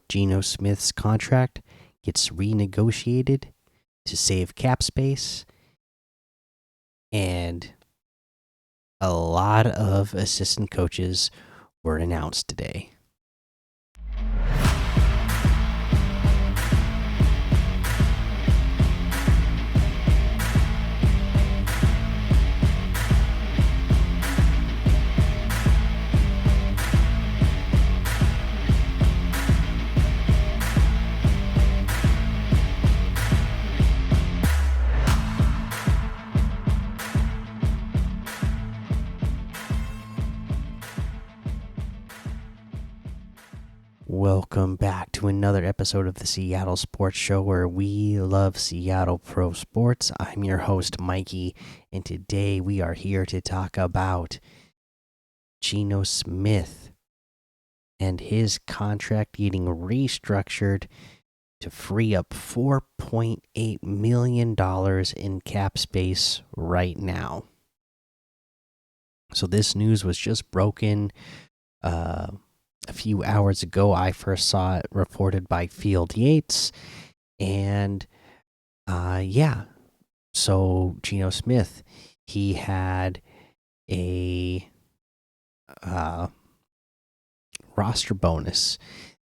Geno Smith's contract gets renegotiated to save cap space, and a lot of assistant coaches were announced today. Welcome back to another episode of the Seattle Sports Show, where we love Seattle pro sports. I'm your host, Mikey, and today we are here to talk about Geno Smith and his contract getting restructured to free up $4.8 million in cap space right now. So this news was just broken a few hours ago. I first saw it reported by Field Yates, and so Geno Smith, he had a roster bonus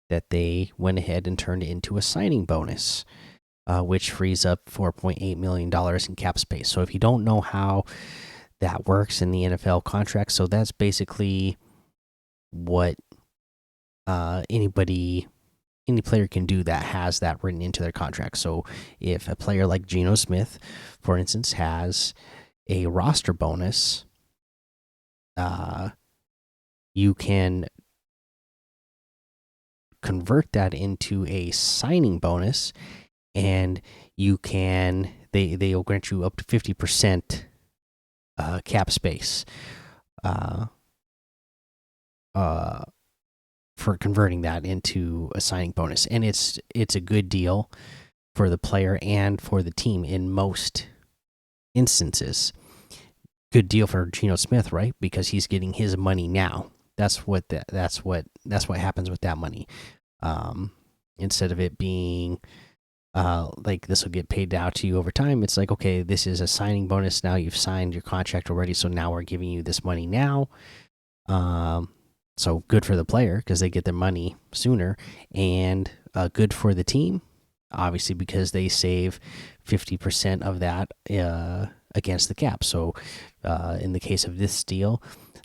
that they went ahead and turned into a signing bonus, which frees up $4.8 million in cap space. So if you don't know how that works in the NFL contract, so that's basically what any player can do that has that written into their contract. So if a player like Geno Smith, for instance, has a roster bonus, you can convert that into a signing bonus, and they'll grant you up to 50% cap space for converting that into a signing bonus. And it's a good deal for the player and for the team in most instances. Good deal for Geno Smith, right? Because he's getting his money now. That's what happens with that money. Instead of it being like this will get paid out to you over time, it's like, okay, this is a signing bonus. Now you've signed your contract already, so now we're giving you this money now. So good for the player because they get their money sooner, and good for the team, obviously, because they save 50% of that against the cap. So in the case of this deal,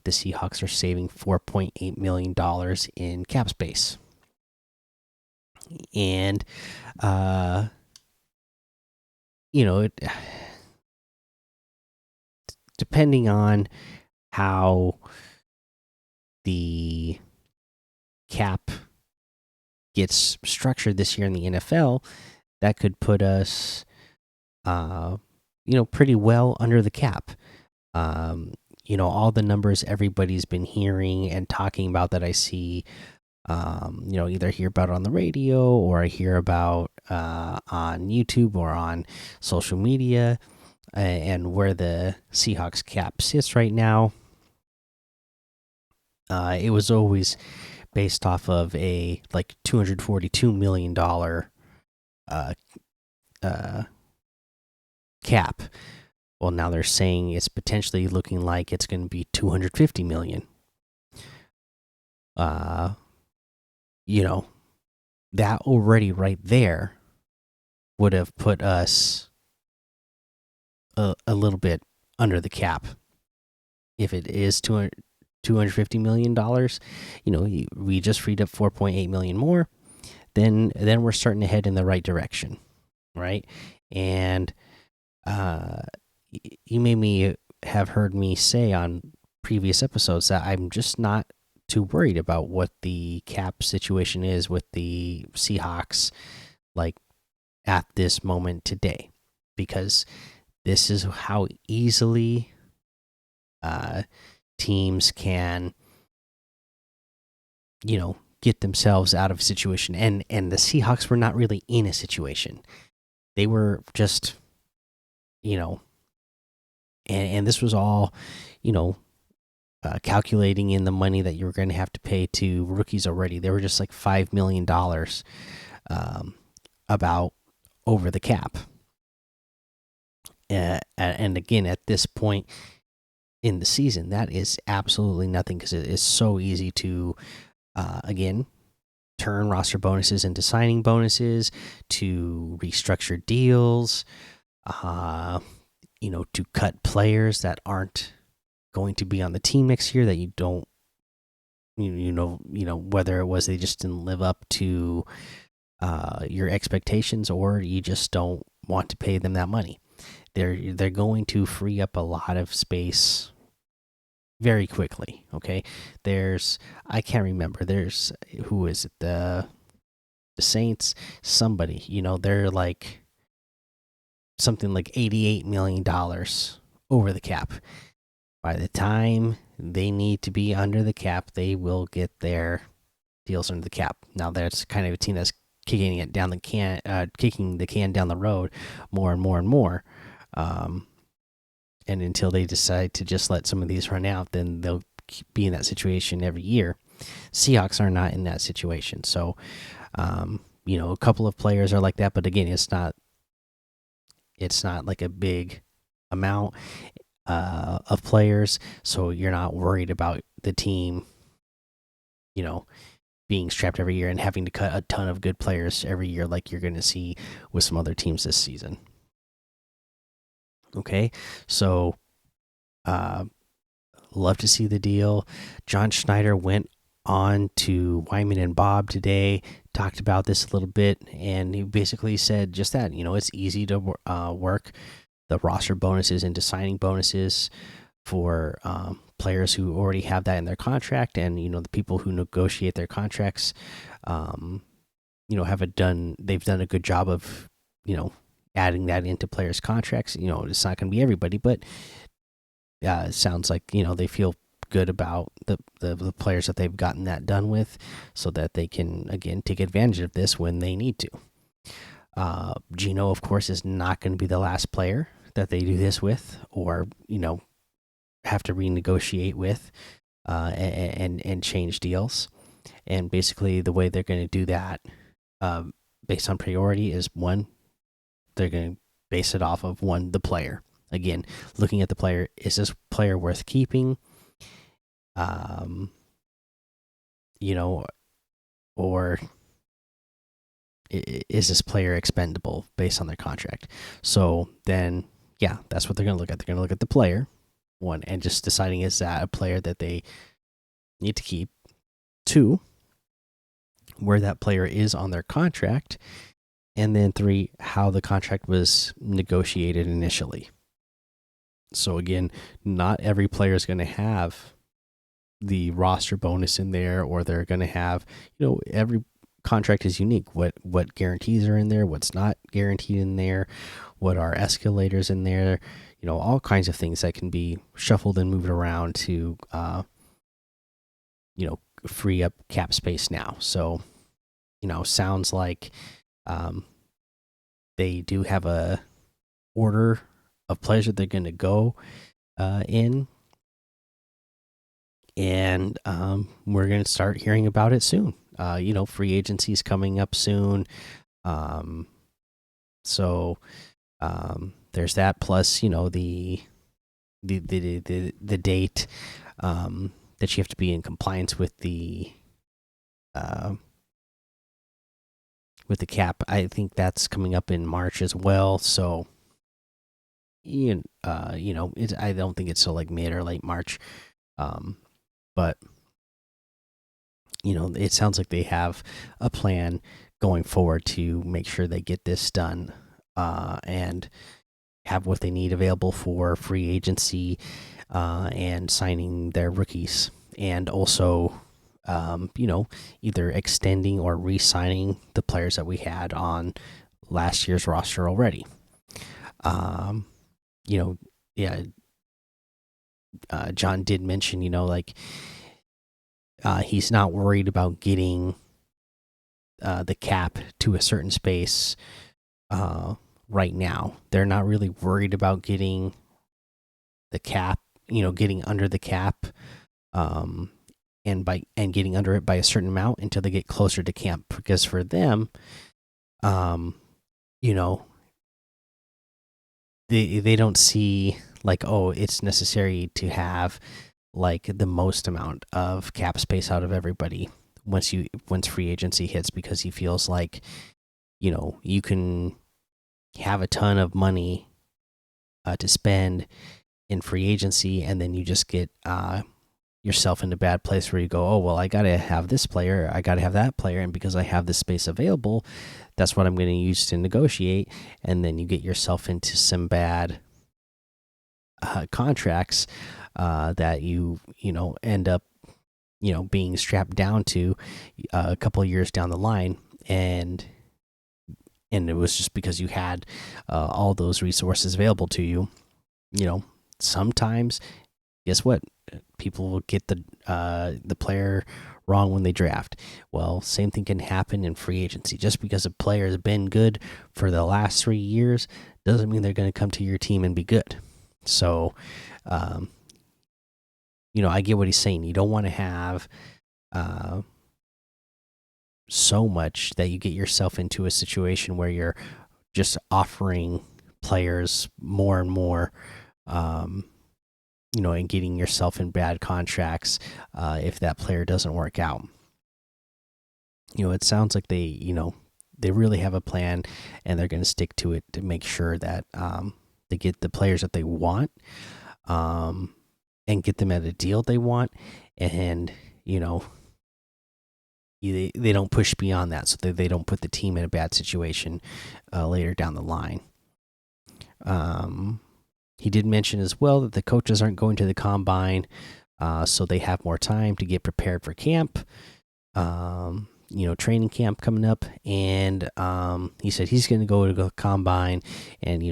the Seahawks are saving $4.8 million in cap space. And, depending on how the cap gets structured this year in the NFL, that could put us, pretty well under the cap. All the numbers everybody's been hearing and talking about that I see, either hear about on the radio or I hear about on YouTube or on social media, and where the Seahawks cap sits right now. It was always based off of a like $242 million cap. Well, now they're saying it's potentially looking like it's going to be $250 million. That already right there would have put us a little bit under the cap. If it is $250 million, we just freed up 4.8 million more, then we're starting to head in the right direction, right? And you may have heard me say on previous episodes that I'm just not too worried about what the cap situation is with the Seahawks, like at this moment today, because this is how easily teams can, get themselves out of a situation. And the Seahawks were not really in a situation. They were just, and this was all, calculating in the money that you were going to have to pay to rookies already. They were just like $5 million about over the cap. And again, at this point in the season, that is absolutely nothing because it is so easy to, again, turn roster bonuses into signing bonuses, to restructure deals, to cut players that aren't going to be on the team next year that you don't, whether it was they just didn't live up to your expectations or you just don't want to pay them that money. They're going to free up a lot of space very quickly. Okay, I can't remember. Who is it? The Saints. Somebody. They're like something like $88 million over the cap. By the time they need to be under the cap, they will get their deals under the cap. Now that's kind of a team that's kicking the can down the road more and more and more. And until they decide to just let some of these run out, then they'll be in that situation every year. Seahawks are not in that situation. So, a couple of players are like that, but again, it's not like a big amount of players, so you're not worried about the team, being strapped every year and having to cut a ton of good players every year, like you're going to see with some other teams this season. Okay, so love to see the deal. John Schneider went on to Wyman and Bob today, talked about this a little bit, and he basically said just that. It's easy to work the roster bonuses into signing bonuses for players who already have that in their contract, and the people who negotiate their contracts, they've done a good job of adding that into players' contracts. It's not going to be everybody, but it sounds like they feel good about the players that they've gotten that done with, so that they can again take advantage of this when they need to. Geno, of course, is not going to be the last player that they do this with, or have to renegotiate with, and change deals. And basically, the way they're going to do that, based on priority, is one, they're going to base it off of the player. Again, looking at the player, is this player worth keeping? Or is this player expendable based on their contract? So then, yeah, that's what they're going to look at. They're going to look at the player, one, and just deciding, is that a player that they need to keep? Two, where that player is on their contract. And then three, how the contract was negotiated initially. So again, not every player is going to have the roster bonus in there, or they're going to have, every contract is unique. What guarantees are in there, what's not guaranteed in there, what are escalators in there, all kinds of things that can be shuffled and moved around to free up cap space now. So sounds like they do have a order of players that they're going to go in, and we're going to start hearing about it soon. Free agency is coming up soon, so there's that. Plus, the date that you have to be in compliance with the cap. I think that's coming up in March as well. So, I don't think it's till like mid or late March, but it sounds like they have a plan going forward to make sure they get this done, and have what they need available for free agency, and signing their rookies, and also either extending or re-signing the players that we had on last year's roster already. Yeah, John did mention, he's not worried about getting the cap to a certain space right now. They're not really worried about getting the cap, getting under the cap um, and getting under it by a certain amount until they get closer to camp. Because for them, um, you know, they don't see like, oh, it's necessary to have like the most amount of cap space out of everybody once free agency hits, because he feels like, you can have a ton of money to spend in free agency, and then you just get yourself in a bad place where you go, oh, well, I got to have this player, I got to have that player, and because I have this space available, that's what I'm going to use to negotiate. And then you get yourself into some bad contracts that end up being strapped down to a couple of years down the line. And it was just because you had all those resources available to you. Sometimes, guess what, people will get the player wrong when they draft. Well, same thing can happen in free agency. Just because a player has been good for the last 3 years doesn't mean they're going to come to your team and be good. So um, I get what he's saying. You don't want to have so much that you get yourself into a situation where you're just offering players more and more, and getting yourself in bad contracts if that player doesn't work out. It sounds like they really have a plan, and they're going to stick to it to make sure that they get the players that they want, and get them at a deal they want, and they don't push beyond that, so that they don't put the team in a bad situation later down the line. He did mention as well that the coaches aren't going to the combine, so they have more time to get prepared for camp. Training camp coming up, and he said he's going to go to the combine, and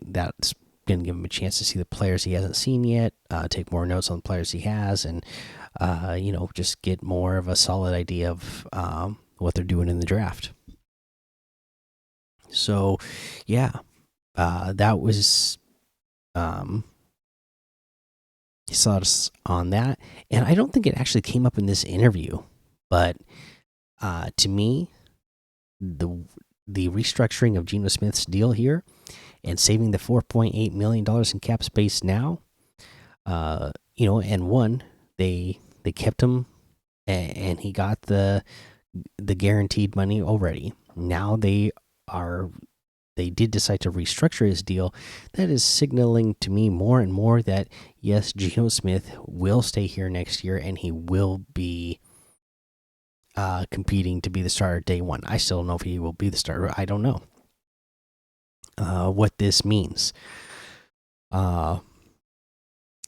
that's going to give him a chance to see the players he hasn't seen yet, take more notes on the players he has, and just get more of a solid idea of what they're doing in the draft. So, yeah, that was his thoughts on that, and I don't think it actually came up in this interview, but to me, the restructuring of Geno Smith's deal here and saving the $4.8 million in cap space now, and one, they kept him, and he got the guaranteed money already. Now they did decide to restructure his deal. That is signaling to me more and more that yes, Geno Smith will stay here next year, and he will be competing to be the starter day one. I still don't know if he will be the starter. I don't know what this means.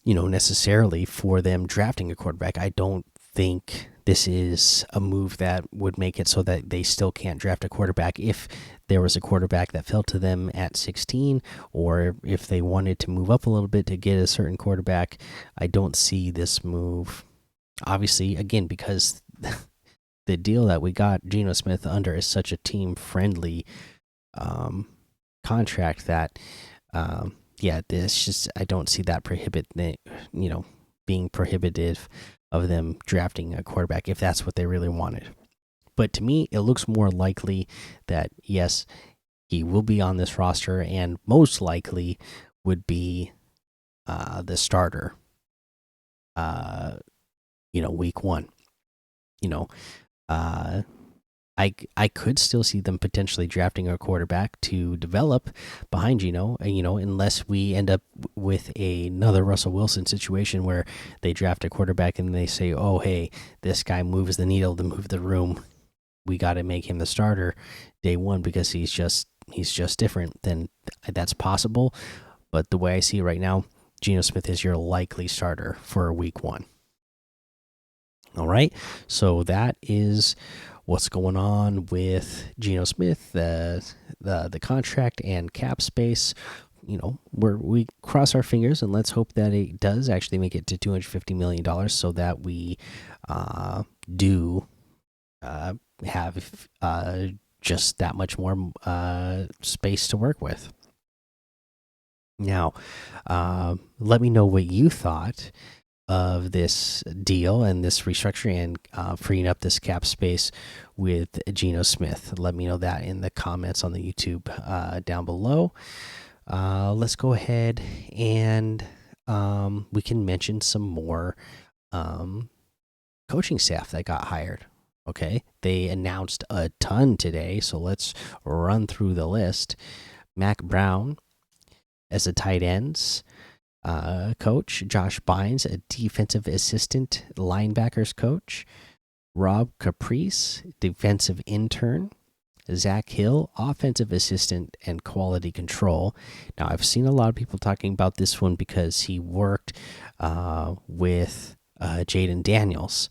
Necessarily for them drafting a quarterback. I don't think this is a move that would make it so that they still can't draft a quarterback if there was a quarterback that fell to them at 16, or if they wanted to move up a little bit to get a certain quarterback. I don't see this move. Obviously, again, because the deal that we got Geno Smith under is such a team friendly contract that this just, I don't see that being prohibitive of them drafting a quarterback if that's what they really wanted. But to me, it looks more likely that yes, he will be on this roster, and most likely would be the starter week one. I could still see them potentially drafting a quarterback to develop behind Geno, unless we end up with another Russell Wilson situation where they draft a quarterback and they say, oh, hey, this guy moves the needle to move the room. We got to make him the starter day one because he's just different. Then that's possible. But the way I see it right now, Geno Smith is your likely starter for week one. All right. So that is what's going on with Geno Smith, the contract and cap space. We cross our fingers and let's hope that it does actually make it to $250 million, so that we do have just that much more space to work with. Now, let me know what you thought. of this deal and this restructuring and freeing up this cap space with Geno Smith. Let me know that in the comments on the YouTube down below. Let's go ahead and we can mention some more coaching staff that got hired. Okay, they announced a ton today, so let's run through the list. Mac Brown as a tight ends coach, Josh Bynes, a defensive assistant linebackers coach, Rob Caprice, defensive intern, Zach Hill, offensive assistant and quality control. Now, I've seen a lot of people talking about this one because he worked with Jaden Daniels.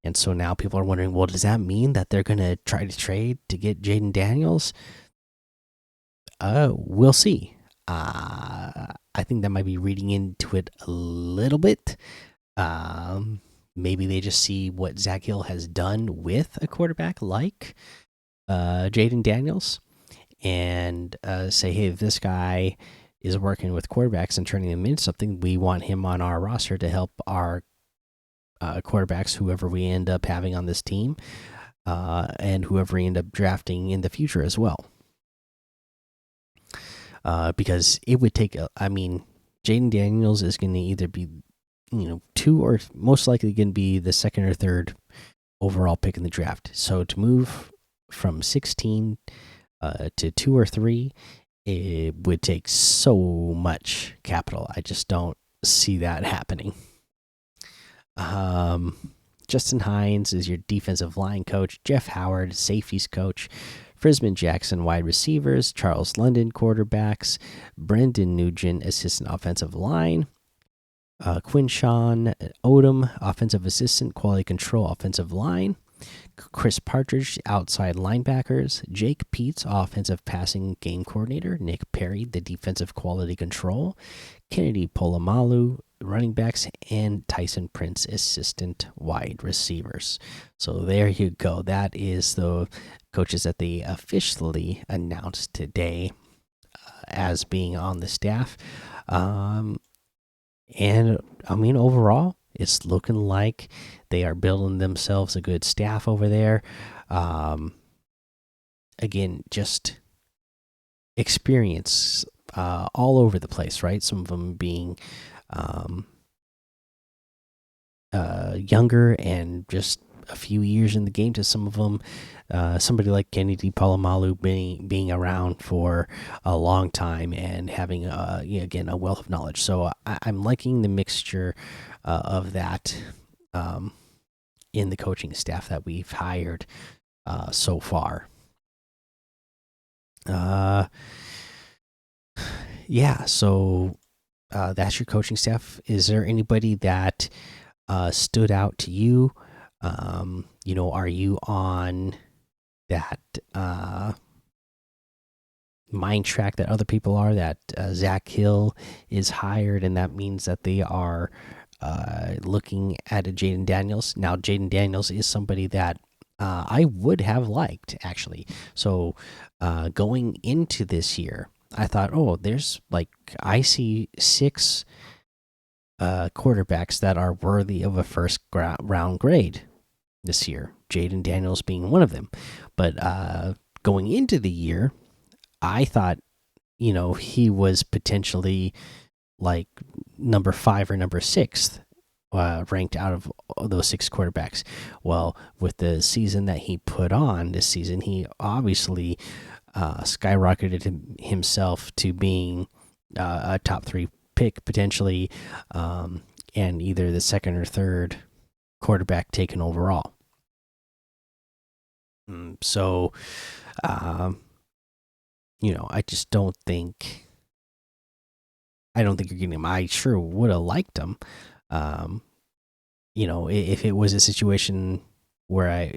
And so now people are wondering, well, does that mean that they're going to try to trade to get Jaden Daniels? We'll see. I think that might be reading into it a little bit. Maybe they just see what Zach Hill has done with a quarterback like Jaden Daniels and say, hey, if this guy is working with quarterbacks and turning them into something, we want him on our roster to help our quarterbacks, whoever we end up having on this team, and whoever we end up drafting in the future as well. Because it would take, I mean, Jaden Daniels is going to either be, 2 or most likely going to be the second or third overall pick in the draft. So to move from 16 to 2 or 3, it would take so much capital. I just don't see that happening. Justin Hines is your defensive line coach, Jeff Howard, safeties coach, Frisman Jackson, wide receivers, Charles London, quarterbacks, Brendan Nugent, assistant offensive line, Quinshawn Odom, offensive assistant, quality control, offensive line, Chris Partridge, outside linebackers, Jake Peets, offensive passing game coordinator, Nick Perry, the defensive quality control, Kennedy Polamalu, running backs, and Tyson Prince, assistant wide receivers. So there you go. That is the coaches that they officially announced today as being on the staff. And I mean, overall, it's looking like they are building themselves a good staff over there. Again, just experience all over the place, right? Some of them being younger and just a few years in the game, to some of them somebody like Kennedy Polamalu being around for a long time and having again a wealth of knowledge. So I'm liking the mixture of that in the coaching staff that we've hired so far. Yeah, so that's your coaching staff. Is there anybody that stood out to you? Are you on that mind track that other people are, that Zach Hill is hired and that means that they are looking at a Jaden Daniels? Now, Jaden Daniels is somebody that I would have liked, actually. So going into this year, I thought, oh, I see 6 quarterbacks that are worthy of a first round grade this year, Jaden Daniels being one of them. But going into the year, I thought, he was potentially like number 5 or number 6 ranked out of those 6 quarterbacks. Well, with the season that he put on this season, he obviously skyrocketed himself to being a top 3 pick potentially, and either the second or third quarterback taken overall. So, I just don't think. I don't think you're getting him. I sure would have liked him. If it was a situation where I,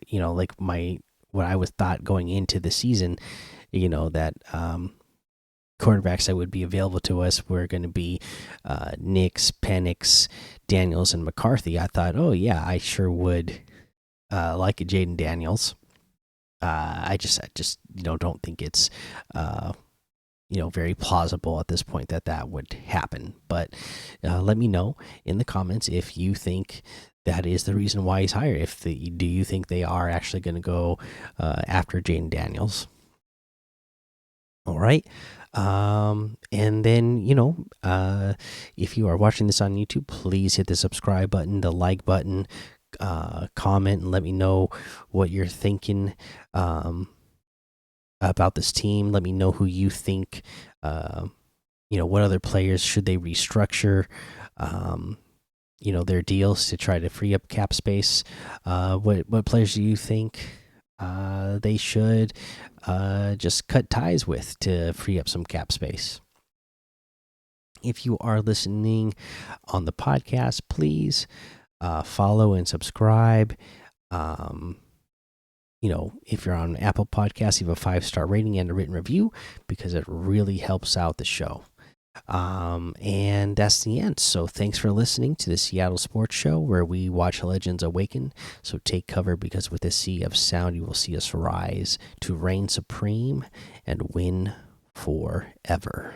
what I was thought going into the season, that quarterbacks that would be available to us were going to be Nix, Penix, Daniels, and McCarthy. I thought, oh yeah, I sure would like a Jaden Daniels. I just don't think it's very plausible at this point that that would happen. But let me know in the comments if you think that is the reason why he's hired. Do you think they are actually going to go after Jaden Daniels? All right. And then, if you are watching this on YouTube, please hit the subscribe button, the like button, comment, and let me know what you're thinking about this team. Let me know who you think, what other players should they restructure, their deals to try to free up cap space. What players do you think they should just cut ties with to free up some cap space? If you are listening on the podcast, please follow and subscribe. If you're on Apple Podcasts, leave a 5-star rating and a written review because it really helps out the show. And that's the end. So thanks for listening to the Seattle Sports Show, where we watch legends awaken. So take cover, because with a sea of sound, you will see us rise to reign supreme and win forever.